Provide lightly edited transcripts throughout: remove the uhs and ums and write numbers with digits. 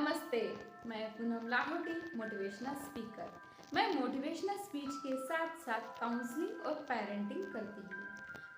नमस्ते, मैं Poonam Lahoti motivational speaker. मैं मोटिवेशनल स्पीच के साथ साथ काउंसलिंग और पेरेंटिंग करती हूँ।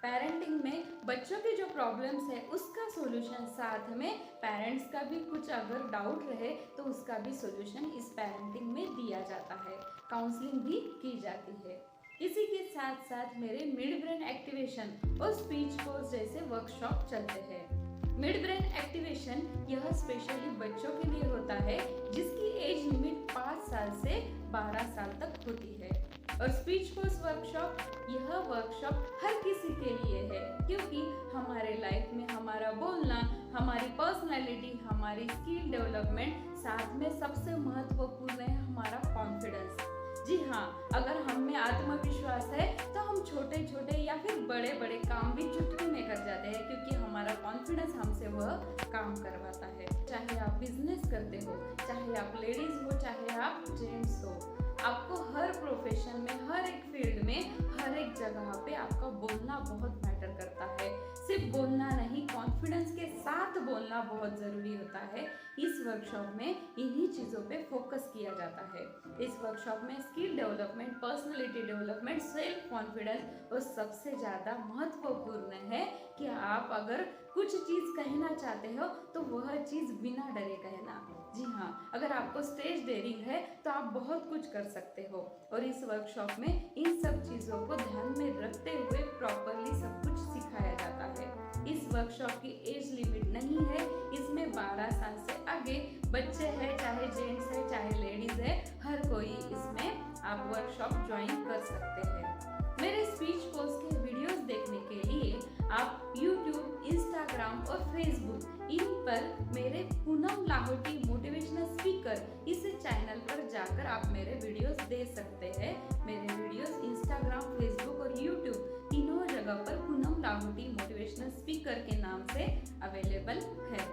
पेरेंटिंग में बच्चों की जो प्रॉब्लम्स है उसका सॉल्यूशन, साथ में पेरेंट्स का भी कुछ अगर डाउट रहे तो उसका भी सॉल्यूशन इस पेरेंटिंग में दिया जाता है, काउंसलिंग भी की जाती है। इसी के साथ साथ मेरे मिड ब्रेन एक्टिवेशन और स्पीच कोर्स जैसे वर्कशॉप चलते हैं। मिड ब्रेन एक्टिवेशन यह स्पेशली बच्चों के लिए होता है जिसकी एज लिमिट 5 साल से 12 साल तक होती है। और स्पीच कोर्स वर्कशॉप, यह वर्कशॉप हर किसी के लिए है क्योंकि हमारे लाइफ में हमारा बोलना, हमारी पर्सनैलिटी, हमारी स्किल डेवलपमेंट, साथ में सबसे महत्वपूर्ण है हमारा कॉन्फिडेंस। जी हाँ, अगर हम में आत्मविश्वास है तो हम छोटे छोटे या फिर बड़े बड़े काम भी चुटकी में कर जाते हैं क्योंकि हमारा कॉन्फिडेंस हमसे वह काम करवाता है। चाहे आप बिजनेस करते हो, चाहे आप लेडीज हो, चाहे आप जेंट्स हो, आपको हर प्रोफेशन में, हर एक फील्ड में, हर एक जगह पे आपका बोलना बहुत मैटर करता है। सिर्फ बोलना नहीं, कॉन्फिडेंस के साथ बोलना बहुत ज़रूरी होता है। इस वर्कशॉप में इन्हीं चीज़ों पे फोकस किया जाता है। इस वर्कशॉप में skill development, personality development, self confidence और सबसे ज़्यादा महत्वपूर्ण है कि आप अगर कुछ चीज़ कहना चाहते हो तो वह चीज़ बिना डरे कहना। जी हाँ, अगर आपको स्टेज डेयरिंग है तो आप बहुत कुछ कर सकते हो। और इस वर्कशॉप में इन सब चीज़ों को ध्यान में रखते हुए प्रॉपरली सब कुछ सिखाया जाता है। इस वर्कशॉप की एज लिमिट नहीं है, इसमें 12 साल से आगे बच्चे हैं, चाहे जेंट्स है, चाहे लेडीज है, हर कोई इसमें आप वर्कशॉप ज्वाइन कर सकते हैं। मेरे स्पीच कोर्स के वीडियोस देखने के लिए आप यूट्यूब, इंस्टाग्राम और फेसबुक, इन पर मेरे पूनम लाहौटी मोटिवेशनल स्पीकर इस चैनल पर जाकर आप मेरे वीडियोस देख सकते हैं। मेरे वीडियोस इंस्टाग्राम, फेसबुक और यूट्यूब तीनों जगह पर पूनम लाहौटी मोटिवेशनल स्पीकर के नाम से अवेलेबल है।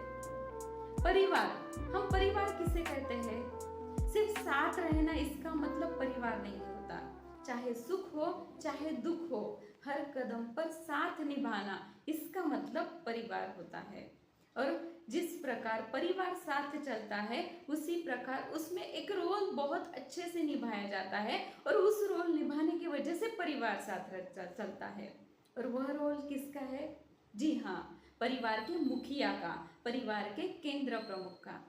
परिवार, हम परिवार किसे कहते हैं? सिर्फ साथ रहना इसका मतलब परिवार नहीं होता। चाहे सुख हो, चाहे दुख हो, हर कदम पर साथ निभाना, इसका मतलब परिवार होता है। और जिस प्रकार परिवार साथ चलता है उसी प्रकार उसमें एक रोल बहुत अच्छे से निभाया जाता है और उस रोल निभाने की वजह से परिवार साथ चलता है। और वह रोल किसका है? जी हाँ, परिवार के मुखिया का, परिवार के केंद्र प्रमुख का।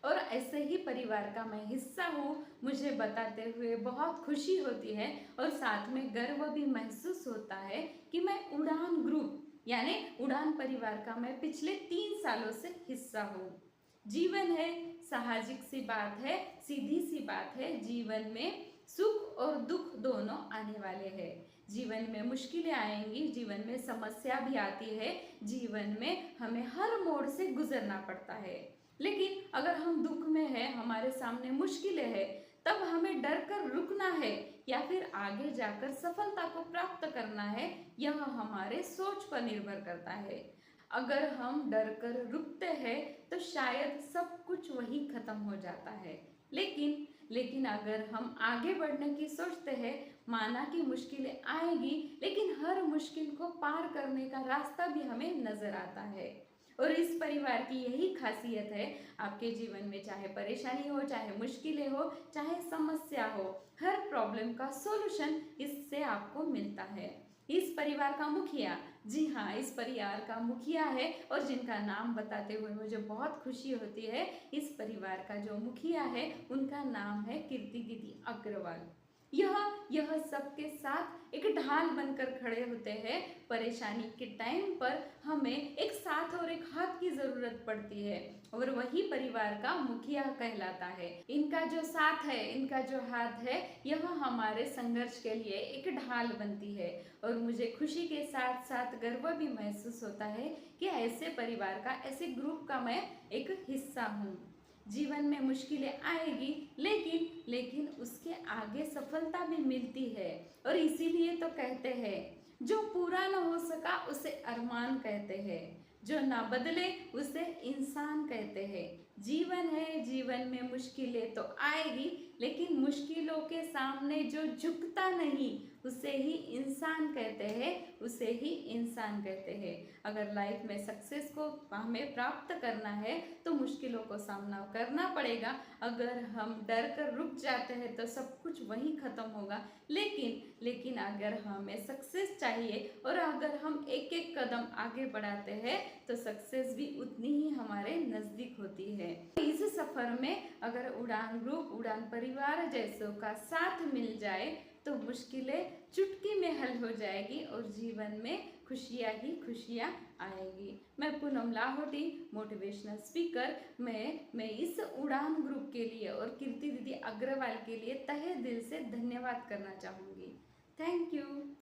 और ऐसे ही परिवार का मैं हिस्सा हूँ, मुझे बताते हुए बहुत खुशी होती है और साथ में गर्व भी महसूस होता है कि मैं उड़ान ग्रुप यानी उड़ान परिवार का मैं पिछले 3 सालों से हिस्सा हूँ। जीवन है, साहजिक सी बात है, सीधी सी बात है, जीवन में सुख और दुख दोनों आने वाले हैं। जीवन में मुश्किलें आएंगी, जीवन में समस्या भी आती है, जीवन में हमें हर मोड़ से गुजरना पड़ता है। लेकिन अगर हम दुख में हैं, हमारे सामने मुश्किलें हैं, तब हमें डर कर रुकना है या फिर आगे जाकर सफलता को प्राप्त करना है, यह हमारे सोच पर निर्भर करता है। अगर हम डर कर रुकते हैं तो शायद सब कुछ वही खत्म हो जाता है। लेकिन अगर हम आगे बढ़ने की सोचते हैं, माना कि मुश्किलें आएगी, लेकिन हर मुश्किल को पार करने का रास्ता भी हमें नजर आता है। और इस परिवार की यही खासियत है, आपके जीवन में चाहे परेशानी हो, चाहे मुश्किलें हो, चाहे समस्या हो, हर प्रॉब्लम का सॉल्यूशन इससे आपको मिलता है। इस परिवार का मुखिया, जी हाँ, इस परिवार का मुखिया है और जिनका नाम बताते हुए मुझे बहुत खुशी होती है। इस परिवार का जो मुखिया है उनका नाम है कीर्ति दीदी अग्रवाल। यह सबके साथ एक ढाल बनकर खड़े होते हैं। परेशानी के टाइम पर हमें एक साथ और एक हाथ की जरूरत पड़ती है और वही परिवार का मुखिया कहलाता है। इनका जो साथ है, इनका जो हाथ है, यह हमारे संघर्ष के लिए एक ढाल बनती है। और मुझे खुशी के साथ साथ गर्व भी महसूस होता है कि ऐसे परिवार का, ऐसे ग्रुप का मैं एक हिस्सा हूँ। जीवन में मुश्किलें आएगी, लेकिन उसके आगे सफलता भी मिलती है। और इसीलिए तो कहते हैं, जो पूरा न हो सका उसे अरमान कहते हैं, जो ना बदले उसे इंसान कहते हैं। जीवन है, जीवन में मुश्किलें तो आएगी, लेकिन मुश्किलों के सामने जो झुकता नहीं उसे ही इंसान कहते हैं, उसे ही इंसान कहते हैं। अगर लाइफ में सक्सेस को हमें प्राप्त करना है तो मुश्किलों को सामना करना पड़ेगा। अगर हम डर कर रुक जाते हैं तो सब कुछ वहीं ख़त्म होगा। लेकिन अगर हमें सक्सेस चाहिए और अगर हम एक एक कदम आगे बढ़ाते हैं तो सक्सेस भी उतनी ही हमारे नज़दीक होती है। इस सफ़र में अगर उड़ान ग्रुप, उड़ान परिवार जैसों का साथ मिल जाए तो मुश्किलें चुटकी में हल हो जाएगी और जीवन में खुशियाँ ही खुशियाँ आएगी। मैं पूनम लाहोटी, मोटिवेशनल स्पीकर। मैं इस उड़ान ग्रुप के लिए और कीर्ति दीदी अग्रवाल के लिए तहे दिल से धन्यवाद करना चाहूँगी। Thank you.